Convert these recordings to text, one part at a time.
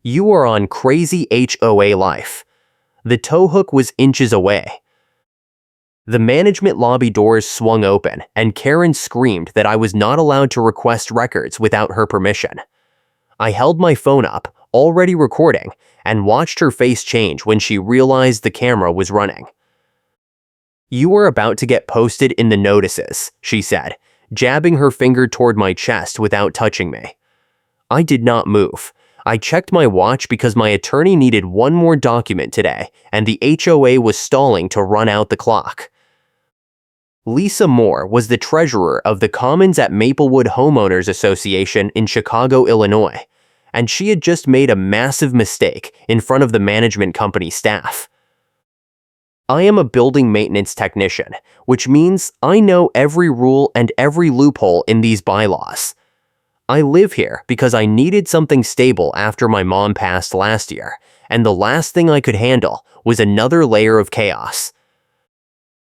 You are on crazy HOA life. The tow hook was inches away. The management lobby doors swung open, and Karen screamed that I was not allowed to request records without her permission. I held my phone up, already recording, and watched her face change when she realized the camera was running. "You are about to get posted in the notices," she said, jabbing her finger toward my chest without touching me. I did not move. I checked my watch because my attorney needed one more document today, and the HOA was stalling to run out the clock. Lisa Moore was the treasurer of the Commons at Maplewood Homeowners Association in Chicago, Illinois, and she had just made a massive mistake in front of the management company staff. I am a building maintenance technician, which means I know every rule and every loophole in these bylaws. I live here because I needed something stable after my mom passed last year, and the last thing I could handle was another layer of chaos.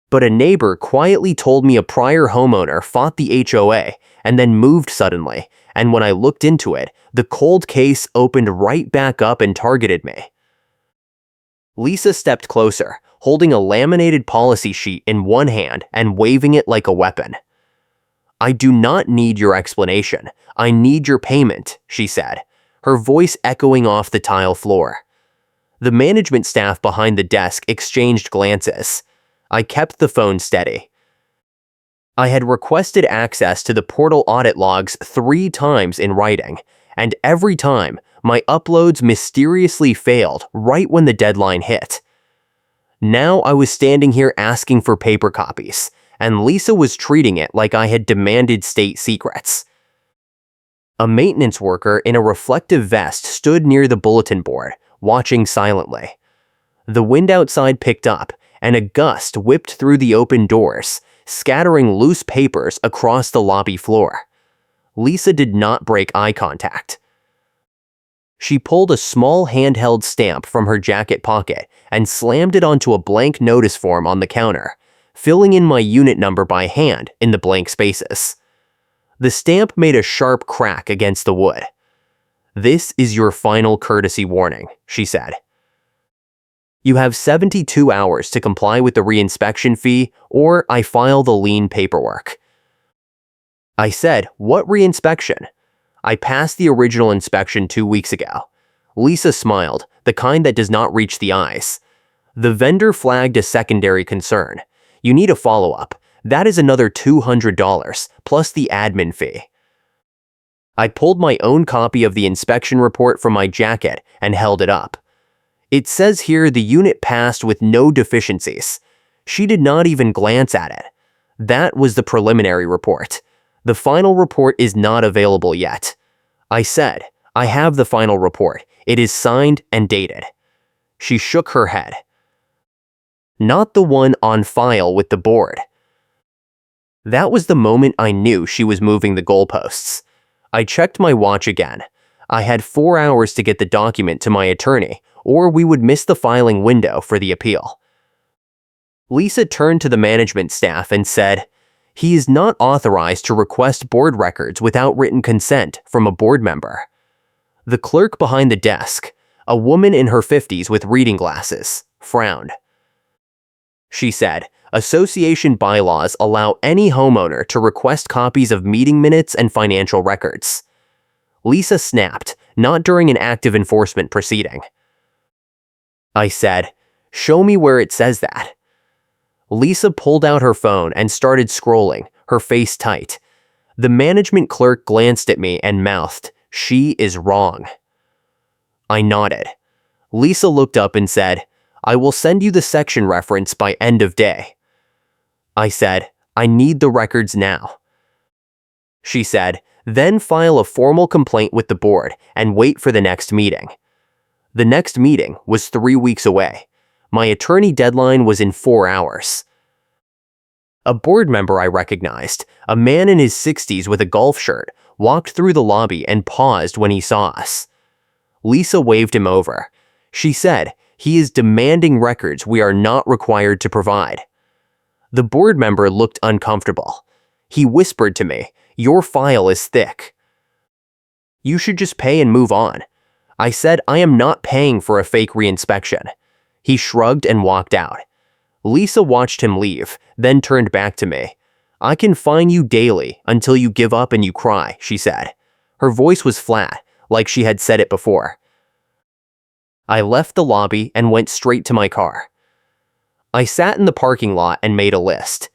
But a neighbor quietly told me a prior homeowner fought the HOA and then moved suddenly, and when I looked into it, the cold case opened right back up and targeted me. Lisa stepped closer, holding a laminated policy sheet in one hand and waving it like a weapon. "I do not need your explanation. I need your payment," she said, her voice echoing off the tile floor. The management staff behind the desk exchanged glances. I kept the phone steady. I had requested access to the portal audit logs 3 times in writing, and every time, my uploads mysteriously failed right when the deadline hit. Now I was standing here asking for paper copies, and Lisa was treating it like I had demanded state secrets. A maintenance worker in a reflective vest stood near the bulletin board, watching silently. The wind outside picked up, and a gust whipped through the open doors, scattering loose papers across the lobby floor. Lisa did not break eye contact. She pulled a small handheld stamp from her jacket pocket and slammed it onto a blank notice form on the counter, filling in my unit number by hand in the blank spaces. The stamp made a sharp crack against the wood. "This is your final courtesy warning," she said. "You have 72 hours to comply with the reinspection fee, or I file the lien paperwork." I said, "What reinspection? I passed the original inspection 2 weeks ago." Lisa smiled, the kind that does not reach the eyes. "The vendor flagged a secondary concern. You need a follow-up. That is another $200, plus the admin fee." I pulled my own copy of the inspection report from my jacket and held it up. "It says here the unit passed with no deficiencies." She did not even glance at it. "That was the preliminary report. The final report is not available yet." I said, "I have the final report. It is signed and dated." She shook her head. "Not the one on file with the board." That was the moment I knew she was moving the goalposts. I checked my watch again. I had 4 hours to get the document to my attorney, or we would miss the filing window for the appeal. Lisa turned to the management staff and said, "He is not authorized to request board records without written consent from a board member." The clerk behind the desk, a woman in her 50s with reading glasses, frowned. She said, "Association bylaws allow any homeowner to request copies of meeting minutes and financial records." Lisa snapped, "Not during an active enforcement proceeding." I said, "Show me where it says that." Lisa pulled out her phone and started scrolling, her face tight. The management clerk glanced at me and mouthed, "She is wrong." I nodded. Lisa looked up and said, "I will send you the section reference by end of day." I said, "I need the records now." She said, "Then file a formal complaint with the board and wait for the next meeting." The next meeting was 3 weeks away. My attorney deadline was in 4 hours. A board member I recognized, a man in his 60s with a golf shirt, walked through the lobby and paused when he saw us. Lisa waved him over. She said, "He is demanding records we are not required to provide." The board member looked uncomfortable. He whispered to me, "Your file is thick. You should just pay and move on." I said I am not paying for a fake reinspection. He shrugged and walked out. Lisa watched him leave, then turned back to me. I can fine you daily until you give up and you cry, she said. Her voice was flat, like she had said it before. I left the lobby and went straight to my car. I sat in the parking lot and made a list.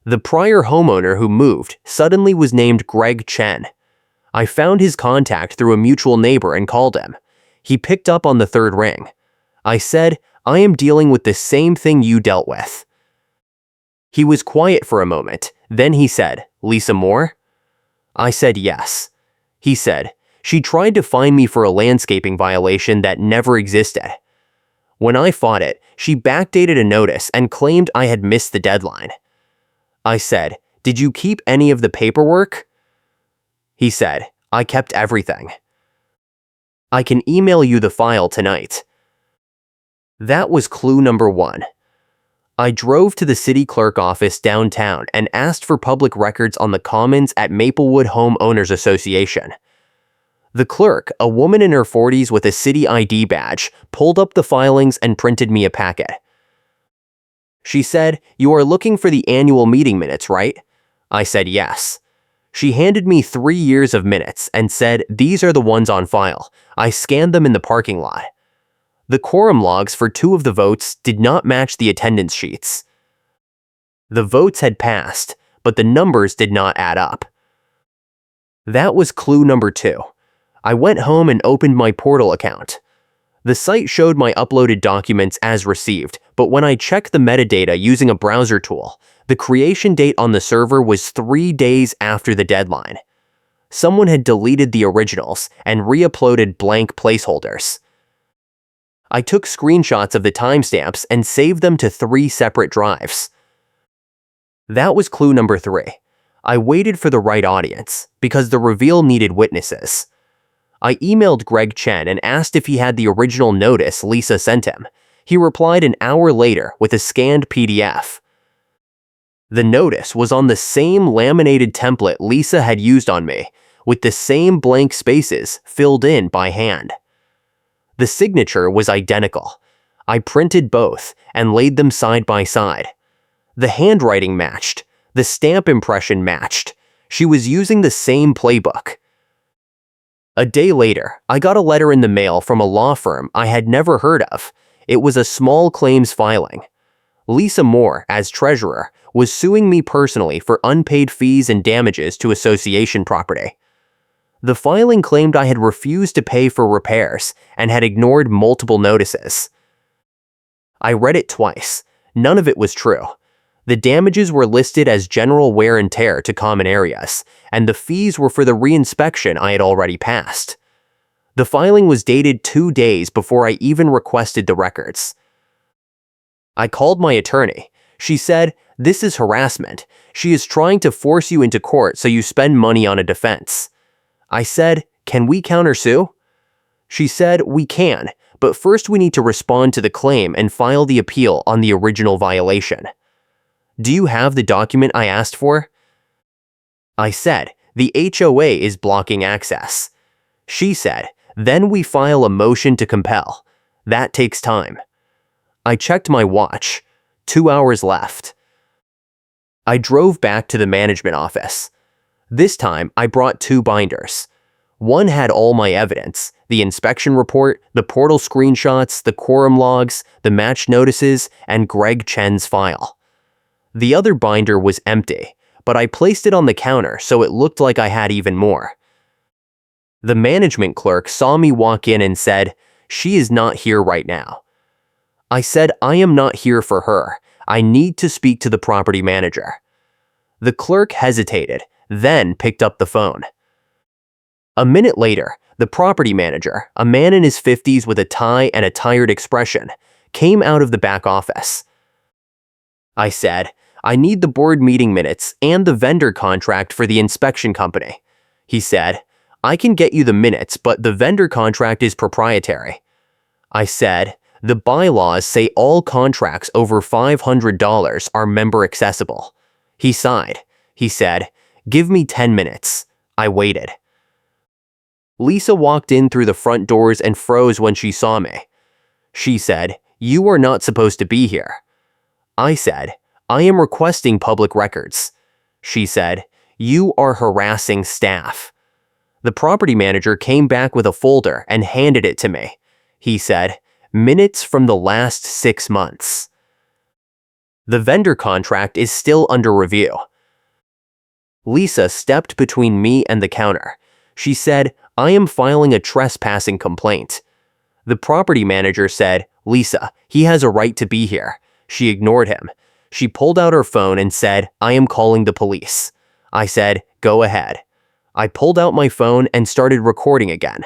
The prior homeowner who moved suddenly was named Greg Chen. I found his contact through a mutual neighbor and called him. He picked up on the third ring. I said, I am dealing with the same thing you dealt with. He was quiet for a moment. Then he said, Lisa Moore? I said yes. He said, she tried to fine me for a landscaping violation that never existed. When I fought it, she backdated a notice and claimed I had missed the deadline. I said, did you keep any of the paperwork? He said, I kept everything. I can email you the file tonight. That was clue number 1. I drove to the city clerk office downtown and asked for public records on the commons at Maplewood Home Owners Association. The clerk, a woman in her 40s with a city ID badge, pulled up the filings and printed me a packet. She said, you are looking for the annual meeting minutes, right? I said yes. She handed me 3 years of minutes and said, these are the ones on file. I scanned them in the parking lot. The quorum logs for 2 of the votes did not match the attendance sheets. The votes had passed, but the numbers did not add up. That was clue number 2. I went home and opened my portal account. The site showed my uploaded documents as received, but when I checked the metadata using a browser tool, the creation date on the server was 3 days after the deadline. Someone had deleted the originals and re-uploaded blank placeholders. I took screenshots of the timestamps and saved them to 3 separate drives. That was clue number 3. I waited for the right audience, because the reveal needed witnesses. I emailed Greg Chen and asked if he had the original notice Lisa sent him. He replied an hour later with a scanned PDF. The notice was on the same laminated template Lisa had used on me, with the same blank spaces filled in by hand. The signature was identical. I printed both and laid them side by side. The handwriting matched. The stamp impression matched. She was using the same playbook. A day later, I got a letter in the mail from a law firm I had never heard of. It was a small claims filing. Lisa Moore, as treasurer, was suing me personally for unpaid fees and damages to association property. The filing claimed I had refused to pay for repairs and had ignored multiple notices. I read it twice. None of it was true. The damages were listed as general wear and tear to common areas, and the fees were for the reinspection I had already passed. The filing was dated 2 days before I even requested the records. I called my attorney. She said, "This is harassment. She is trying to force you into court so you spend money on a defense." I said, "Can we countersue?" She said, "We can, but first we need to respond to the claim and file the appeal on the original violation." "Do you have the document I asked for?" I said, "The HOA is blocking access." She said, "Then we file a motion to compel. That takes time." I checked my watch. 2 hours left. I drove back to the management office. This time, I brought 2 binders. One had all my evidence, the inspection report, the portal screenshots, the quorum logs, the match notices, and Greg Chen's file. The other binder was empty, but I placed it on the counter so it looked like I had even more. The management clerk saw me walk in and said, "She is not here right now." I said, "I am not here for her. I need to speak to the property manager." The clerk hesitated, then picked up the phone. A minute later, the property manager, a man in his 50s with a tie and a tired expression, came out of the back office. I said, "I need the board meeting minutes and the vendor contract for the inspection company." He said, "I can get you the minutes, but the vendor contract is proprietary." I said, "The bylaws say all contracts over $500 are member accessible." He sighed. He said, "Give me 10 minutes." I waited. Lisa walked in through the front doors and froze when she saw me. She said, "You are not supposed to be here." I said, "I am requesting public records." She said, "You are harassing staff." The property manager came back with a folder and handed it to me. He said, "Minutes from the last 6 months." The vendor contract is still under review. Lisa stepped between me and the counter. She said, "I am filing a trespassing complaint." The property manager said, "Lisa, he has a right to be here." She ignored him. She pulled out her phone and said, "I am calling the police." I said, "Go ahead." I pulled out my phone and started recording again.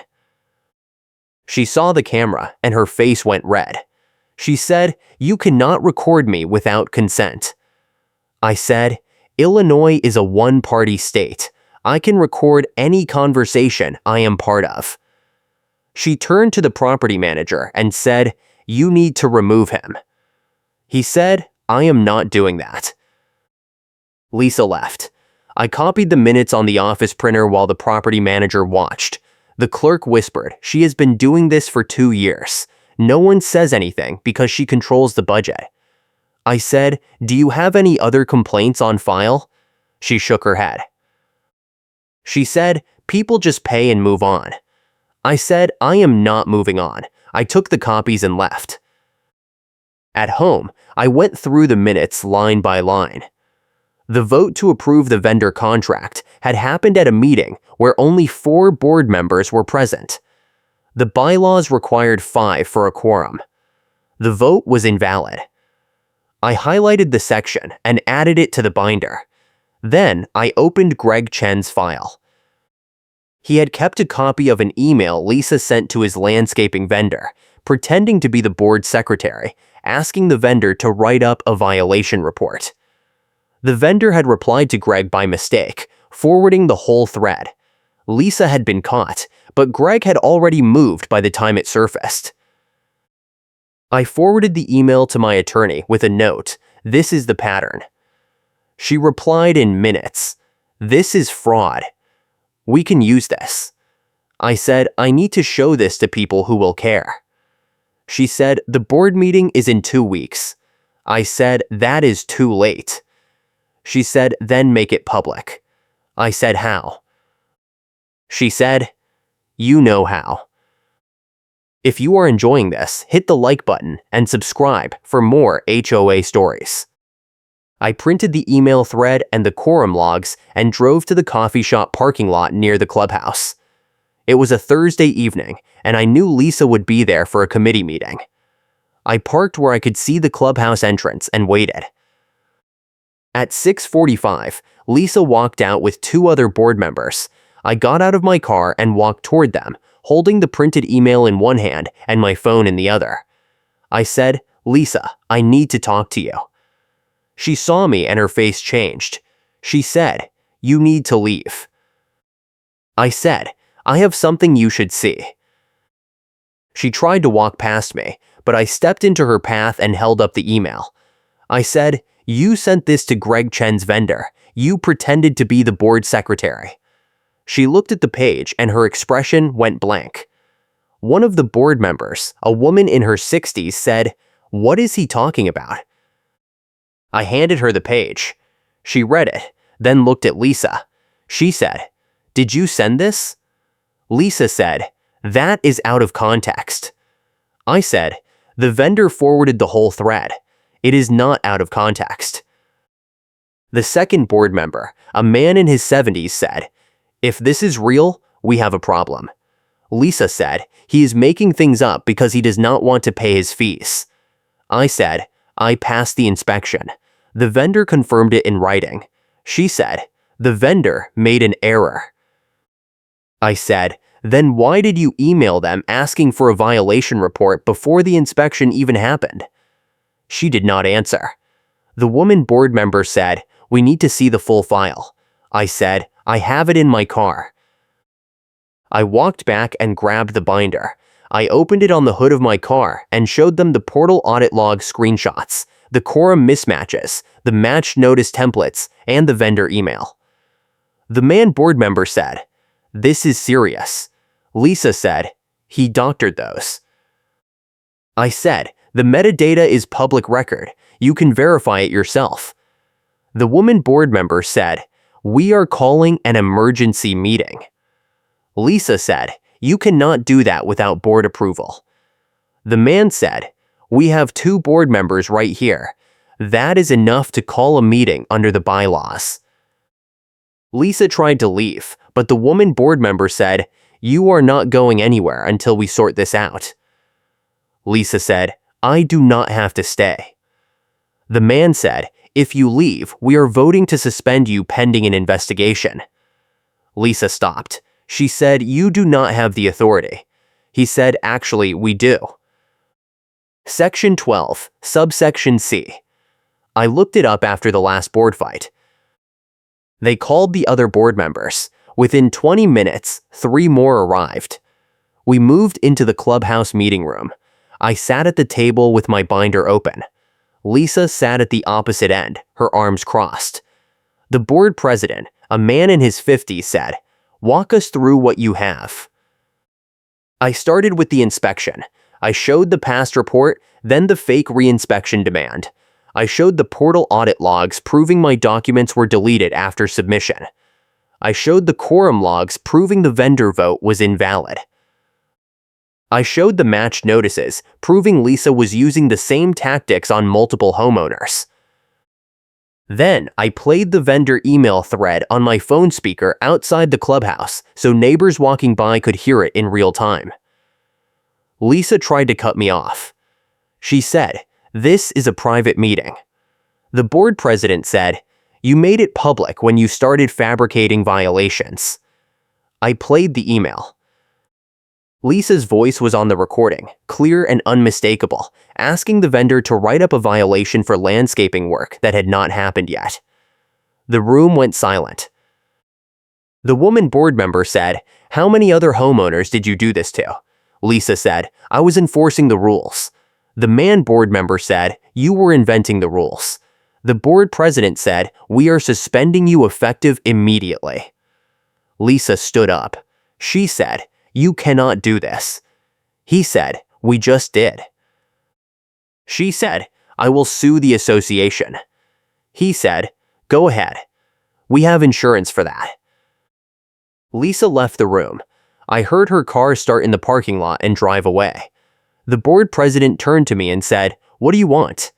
She saw the camera and her face went red. She said, "You cannot record me without consent." I said, "Illinois is a one-party state. I can record any conversation I am part of." She turned to the property manager and said, "You need to remove him." He said, "I am not doing that." Lisa left. I copied the minutes on the office printer while the property manager watched. The clerk whispered, "She has been doing this for 2 years. No one says anything because she controls the budget." I said, "Do you have any other complaints on file?" She shook her head. She said, "People just pay and move on." I said, "I am not moving on." I took the copies and left. At home, I went through the minutes line by line. The vote to approve the vendor contract had happened at a meeting where only 4 board members were present. The bylaws required 5 for a quorum. The vote was invalid. I highlighted the section and added it to the binder. Then I opened Greg Chen's file. He had kept a copy of an email Lisa sent to his landscaping vendor, pretending to be the board secretary, asking the vendor to write up a violation report. The vendor had replied to Greg by mistake, forwarding the whole thread. Lisa had been caught, but Greg had already moved by the time it surfaced. I forwarded the email to my attorney with a note, "This is the pattern." She replied in minutes, "This is fraud. We can use this." I said, "I need to show this to people who will care." She said, "The board meeting is in 2 weeks." I said, "That is too late." She said, "Then make it public." I said, "How?" She said, "You know how." If you are enjoying this, hit the like button and subscribe for more HOA stories. I printed the email thread and the quorum logs and drove to the coffee shop parking lot near the clubhouse. It was a Thursday evening, and I knew Lisa would be there for a committee meeting. I parked where I could see the clubhouse entrance and waited. At 6:45, Lisa walked out with 2 other board members. I got out of my car and walked toward them, holding the printed email in one hand and my phone in the other. I said, "Lisa, I need to talk to you." She saw me and her face changed. She said, "You need to leave." I said, "I have something you should see." She tried to walk past me, but I stepped into her path and held up the email. I said, "You sent this to Greg Chen's vendor. You pretended to be the board secretary." She looked at the page and her expression went blank. One of the board members, a woman in her 60s, said, "What is he talking about?" I handed her the page. She read it, then looked at Lisa. She said, "Did you send this?" Lisa said, "That is out of context." I said, "The vendor forwarded the whole thread. It is not out of context." The second board member, a man in his 70s, said, "If this is real, we have a problem." Lisa said, "He is making things up because he does not want to pay his fees." I said, "I passed the inspection. The vendor confirmed it in writing." She said, "The vendor made an error." I said, "Then why did you email them asking for a violation report before the inspection even happened?" She did not answer. The woman board member said, "We need to see the full file." I said, "I have it in my car." I walked back and grabbed the binder. I opened it on the hood of my car and showed them the portal audit log screenshots, the quorum mismatches, the matched notice templates, and the vendor email. The man board member said, "This is serious. Lisa said, "He doctored those." I said, "The metadata is public record. You can verify it yourself." The woman board member said, "We are calling an emergency meeting." Lisa said, "You cannot do that without board approval." The man said, "We have 2 board members right here. That is enough to call a meeting under the bylaws." Lisa tried to leave, but the woman board member said, "You are not going anywhere until we sort this out." Lisa said, "I do not have to stay." The man said, "If you leave, we are voting to suspend you pending an investigation." Lisa stopped. She said, "You do not have the authority." He said, "Actually, we do." Section 12, subsection C. I looked it up after the last board fight. They called the other board members. Within 20 minutes, 3 more arrived. We moved into the clubhouse meeting room. I sat at the table with my binder open. Lisa sat at the opposite end, her arms crossed. The board president, a man in his 50s, said, "Walk us through what you have." I started with the inspection. I showed the past report, then the fake reinspection demand. I showed the portal audit logs proving my documents were deleted after submission. I showed the quorum logs proving the vendor vote was invalid. I showed the matched notices proving Lisa was using the same tactics on multiple homeowners. Then I played the vendor email thread on my phone speaker outside the clubhouse so neighbors walking by could hear it in real time. Lisa tried to cut me off. She said, "This is a private meeting." The board president said, "You made it public when you started fabricating violations." I played the email. Lisa's voice was on the recording, clear and unmistakable, asking the vendor to write up a violation for landscaping work that had not happened yet. The room went silent. The woman board member said, "How many other homeowners did you do this to?" Lisa said, "I was enforcing the rules." The man board member said, "You were inventing the rules." The board president said, "We are suspending you effective immediately." Lisa stood up. She said, "You cannot do this." He said, "We just did." She said, "I will sue the association." He said, "Go ahead. We have insurance for that." Lisa left the room. I heard her car start in the parking lot and drive away. The board president turned to me and said, "What do you want?"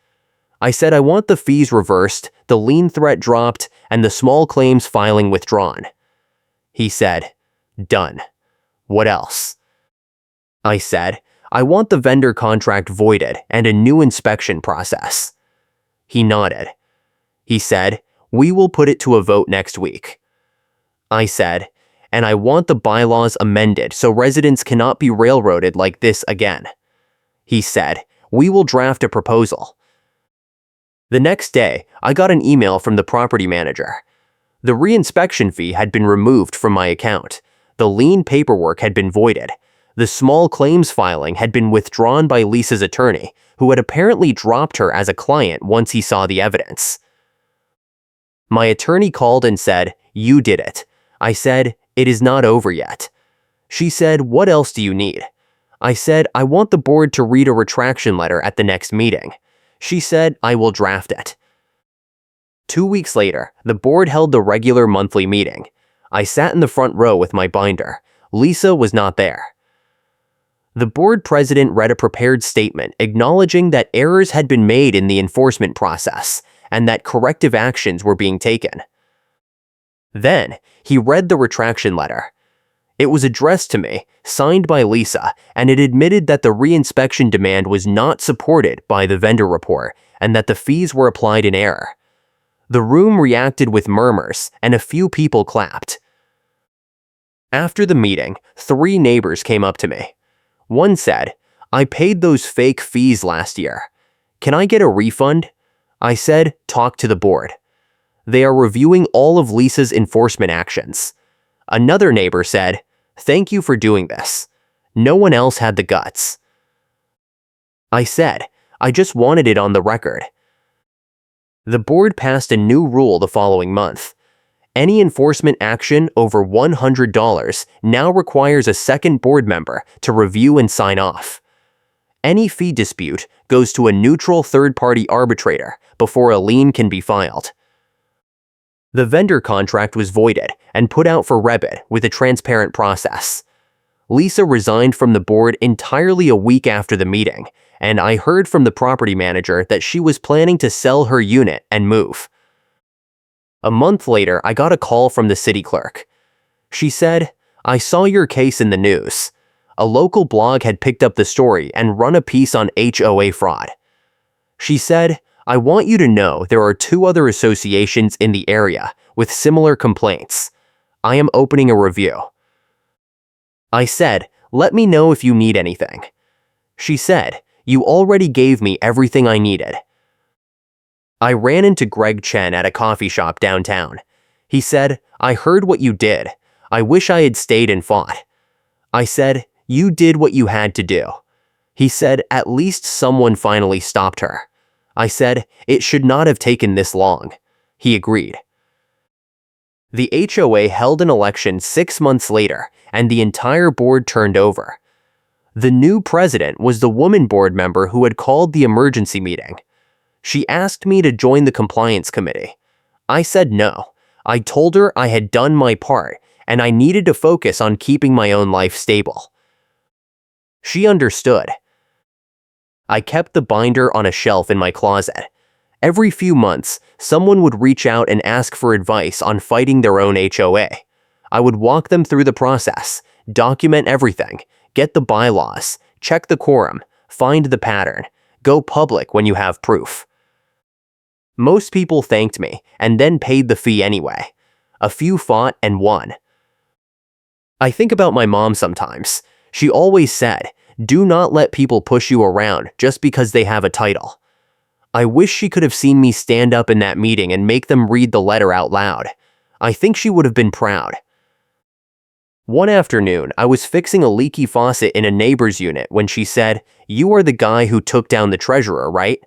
I said, "I want the fees reversed, the lien threat dropped, and the small claims filing withdrawn." He said, "Done. What else?" I said, "I want the vendor contract voided and a new inspection process." He nodded. He said, "We will put it to a vote next week." I said, "And I want the bylaws amended so residents cannot be railroaded like this again." He said, "We will draft a proposal." The next day, I got an email from the property manager. The reinspection fee had been removed from my account. The lien paperwork had been voided. The small claims filing had been withdrawn by Lisa's attorney, who had apparently dropped her as a client once he saw the evidence. My attorney called and said, "You did it." I said, "It is not over yet." She said, "What else do you need?" I said, "I want the board to read a retraction letter at the next meeting." She said, "I will draft it." 2 weeks later, the board held the regular monthly meeting. I sat in the front row with my binder. Lisa was not there. The board president read a prepared statement acknowledging that errors had been made in the enforcement process and that corrective actions were being taken. Then, he read the retraction letter. It was addressed to me, signed by Lisa, and it admitted that the reinspection demand was not supported by the vendor report and that the fees were applied in error. The room reacted with murmurs, and a few people clapped. After the meeting, 3 neighbors came up to me. One said, "I paid those fake fees last year. Can I get a refund?" I said, "Talk to the board. They are reviewing all of Lisa's enforcement actions." Another neighbor said, "Thank you for doing this. No one else had the guts." I said, "I just wanted it on the record." The board passed a new rule the following month. Any enforcement action over $100 now requires a second board member to review and sign off. Any fee dispute goes to a neutral third-party arbitrator before a lien can be filed. The vendor contract was voided and put out for rebid with a transparent process. Lisa resigned from the board entirely a week after the meeting, and I heard from the property manager that she was planning to sell her unit and move. A month later, I got a call from the city clerk. She said, "I saw your case in the news. A local blog had picked up the story and run a piece on HOA fraud." She said, "I want you to know there are 2 other associations in the area with similar complaints. I am opening a review." I said, "Let me know if you need anything." She said, "You already gave me everything I needed." I ran into Greg Chen at a coffee shop downtown. He said, "I heard what you did. I wish I had stayed and fought." I said, "You did what you had to do." He said, "At least someone finally stopped her." I said, "It should not have taken this long." He agreed. The HOA held an election 6 months later, and the entire board turned over. The new president was the woman board member who had called the emergency meeting. She asked me to join the compliance committee. I said no. I told her I had done my part, and I needed to focus on keeping my own life stable. She understood. I kept the binder on a shelf in my closet. Every few months, someone would reach out and ask for advice on fighting their own HOA. I would walk them through the process, document everything, get the bylaws, check the quorum, find the pattern, go public when you have proof. Most people thanked me and then paid the fee anyway. A few fought and won. I think about my mom sometimes. She always said, "Do not let people push you around just because they have a title." I wish she could have seen me stand up in that meeting and make them read the letter out loud. I think she would have been proud. One afternoon, I was fixing a leaky faucet in a neighbor's unit when she said, "You are the guy who took down the treasurer, right?"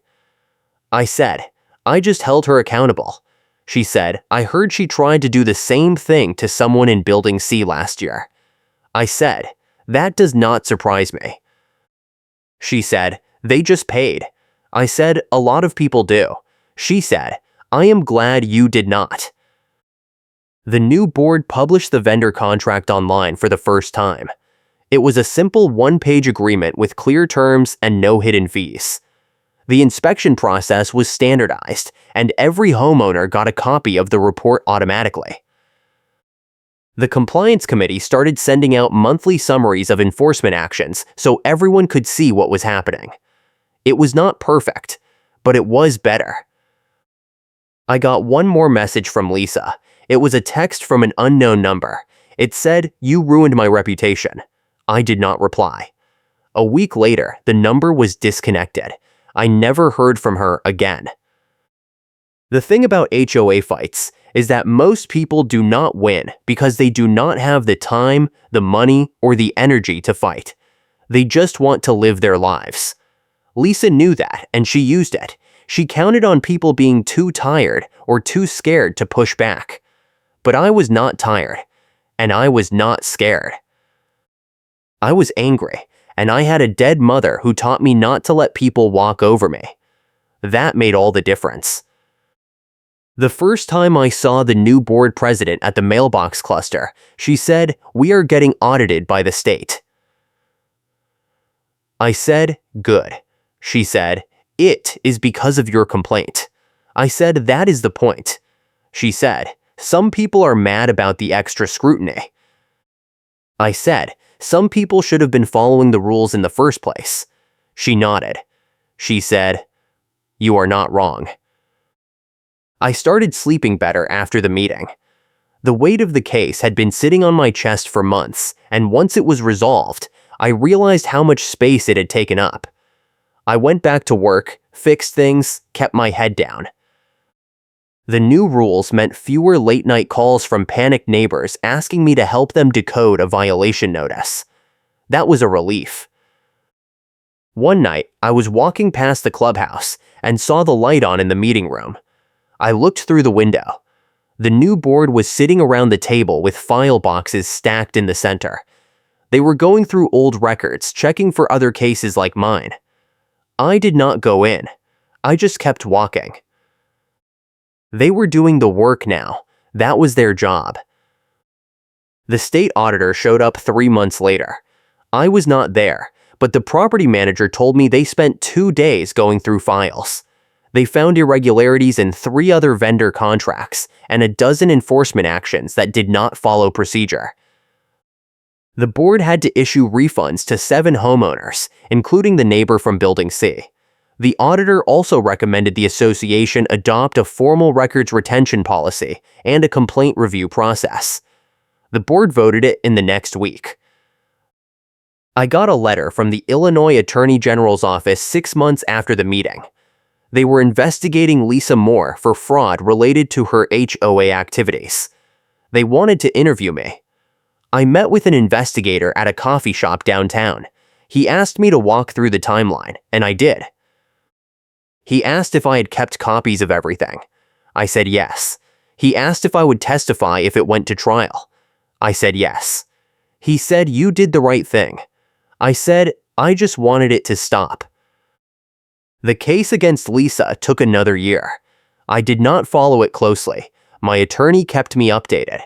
I said, "I just held her accountable." She said, "I heard she tried to do the same thing to someone in Building C last year." I said, "That does not surprise me." She said, "They just paid." I said, "A lot of people do." She said, "I am glad you did not." The new board published the vendor contract online for the first time. It was a simple 1-page agreement with clear terms and no hidden fees. The inspection process was standardized, and every homeowner got a copy of the report automatically. The compliance committee started sending out monthly summaries of enforcement actions so everyone could see what was happening. It was not perfect, but it was better. I got one more message from Lisa. It was a text from an unknown number. It said, "You ruined my reputation." I did not reply. A week later, the number was disconnected. I never heard from her again. The thing about HOA fights is that most people do not win because they do not have the time, the money, or the energy to fight. They just want to live their lives. Lisa knew that, and she used it. She counted on people being too tired or too scared to push back. But I was not tired, and I was not scared. I was angry, and I had a dead mother who taught me not to let people walk over me. That made all the difference. The first time I saw the new board president at the mailbox cluster, she said, "We are getting audited by the state." I said, "Good." She said, "It is because of your complaint." I said, "That is the point." She said, "Some people are mad about the extra scrutiny." I said, "Some people should have been following the rules in the first place." She nodded. She said, "You are not wrong." I started sleeping better after the meeting. The weight of the case had been sitting on my chest for months, and once it was resolved, I realized how much space it had taken up. I went back to work, fixed things, kept my head down. The new rules meant fewer late-night calls from panicked neighbors asking me to help them decode a violation notice. That was a relief. One night, I was walking past the clubhouse and saw the light on in the meeting room. I looked through the window. The new board was sitting around the table with file boxes stacked in the center. They were going through old records, checking for other cases like mine. I did not go in. I just kept walking. They were doing the work now. That was their job. The state auditor showed up 3 months later. I was not there, but the property manager told me they spent 2 days going through files. They found irregularities in 3 other vendor contracts and a dozen enforcement actions that did not follow procedure. The board had to issue refunds to 7 homeowners, including the neighbor from Building C. The auditor also recommended the association adopt a formal records retention policy and a complaint review process. The board voted it in the next week. I got a letter from the Illinois Attorney General's office 6 months after the meeting. They were investigating Lisa Moore for fraud related to her HOA activities. They wanted to interview me. I met with an investigator at a coffee shop downtown. He asked me to walk through the timeline, and I did. He asked if I had kept copies of everything. I said yes. He asked if I would testify if it went to trial. I said yes. He said, "You did the right thing." I said, "I just wanted it to stop." The case against Lisa took another year. I did not follow it closely. My attorney kept me updated.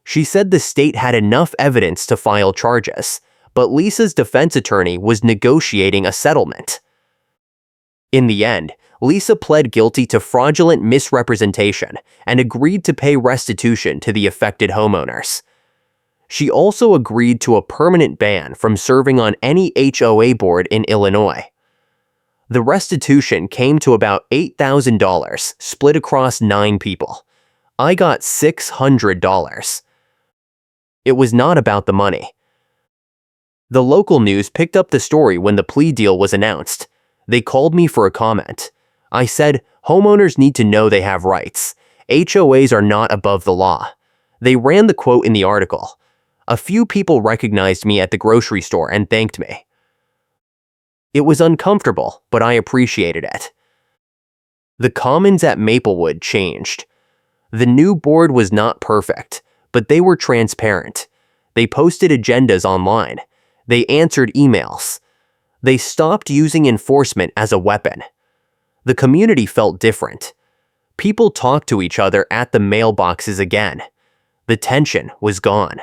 She said the state had enough evidence to file charges, but Lisa's defense attorney was negotiating a settlement. In the end, Lisa pled guilty to fraudulent misrepresentation and agreed to pay restitution to the affected homeowners. She also agreed to a permanent ban from serving on any HOA board in Illinois. The restitution came to about $8,000, split across 9 people. I got $600. It was not about the money. The local news picked up the story when the plea deal was announced. They called me for a comment. I said, "Homeowners need to know they have rights. HOAs are not above the law." They ran the quote in the article. A few people recognized me at the grocery store and thanked me. It was uncomfortable, but I appreciated it. The commons at Maplewood changed. The new board was not perfect, but they were transparent. They posted agendas online. They answered emails. They stopped using enforcement as a weapon. The community felt different. People talked to each other at the mailboxes again. The tension was gone.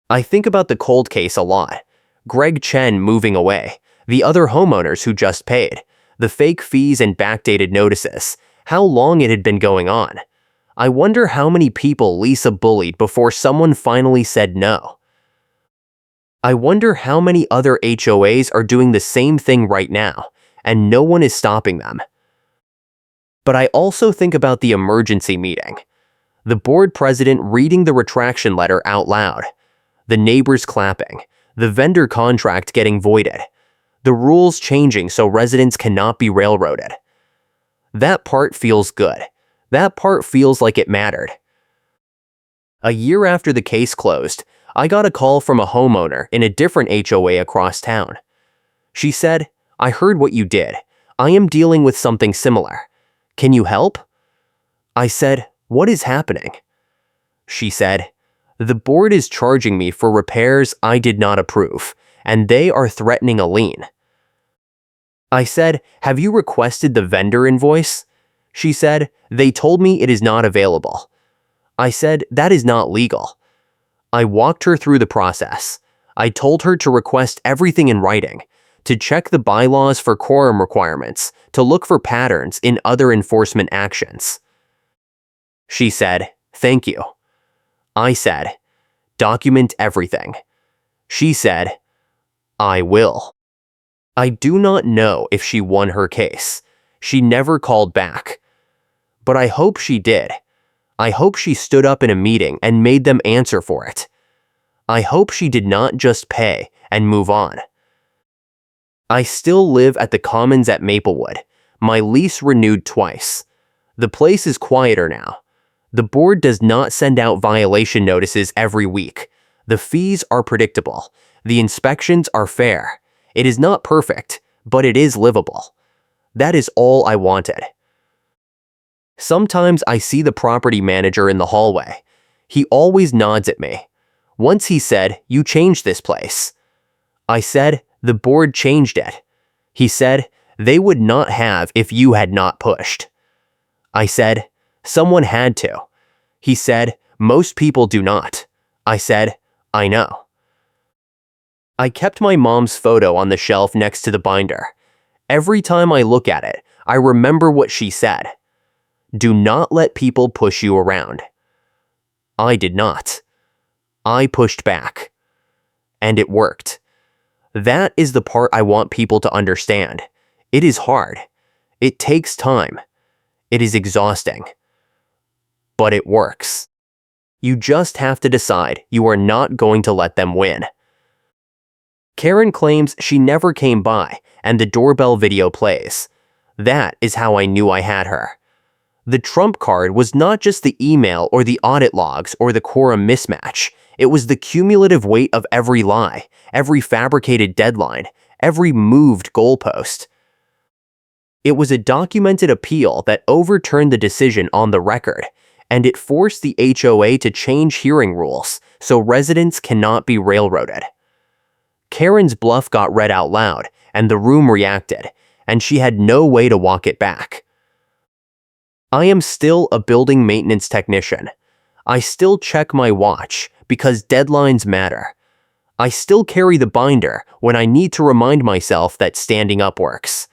I think about the cold case a lot. Greg Chen moving away, the other homeowners who just paid, the fake fees and backdated notices, how long it had been going on. I wonder how many people Lisa bullied before someone finally said no. I wonder how many other HOAs are doing the same thing right now, and no one is stopping them. But I also think about the emergency meeting. The board president reading the retraction letter out loud. The neighbors clapping. The vendor contract getting voided. The rules changing so residents cannot be railroaded. That part feels good. That part feels like it mattered. A year after the case closed, I got a call from a homeowner in a different HOA across town. She said, "I heard what you did. I am dealing with something similar. Can you help?" I said, "What is happening?" She said, "The board is charging me for repairs I did not approve, and they are threatening a lien." I said, "Have you requested the vendor invoice?" She said, "They told me it is not available." I said, "That is not legal." I walked her through the process. I told her to request everything in writing, to check the bylaws for quorum requirements, to look for patterns in other enforcement actions. She said, "Thank you." I said, "Document everything." She said, "I will." I do not know if she won her case. She never called back. But I hope she did. I hope she stood up in a meeting and made them answer for it. I hope she did not just pay and move on. I still live at the Commons at Maplewood. My lease renewed twice. The place is quieter now. The board does not send out violation notices every week. The fees are predictable. The inspections are fair. It is not perfect, but it is livable. That is all I wanted. Sometimes I see the property manager in the hallway. He always nods at me. Once he said, "You changed this place." I said, "The board changed it." He said, "They would not have if you had not pushed." I said, "Someone had to." He said, "Most people do not." I said, "I know." I kept my mom's photo on the shelf next to the binder. Every time I look at it, I remember what she said. Do not let people push you around. I did not. I pushed back. And it worked. That is the part I want people to understand. It is hard. It takes time. It is exhausting. But it works. You just have to decide you are not going to let them win. Karen claims she never came by, and the doorbell video plays. That is how I knew I had her. The trump card was not just the email or the audit logs or the quorum mismatch. It was the cumulative weight of every lie, every fabricated deadline, every moved goalpost. It was a documented appeal that overturned the decision on the record, and it forced the HOA to change hearing rules so residents cannot be railroaded. Karen's bluff got read out loud, and the room reacted, and she had no way to walk it back. I am still a building maintenance technician. I still check my watch because deadlines matter. I still carry the binder when I need to remind myself that standing up works.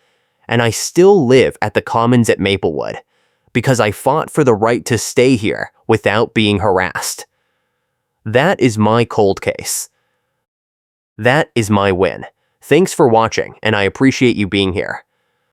And I still live at the Commons at Maplewood because I fought for the right to stay here without being harassed. That is my cold case. That is my win. Thanks for watching, and I appreciate you being here.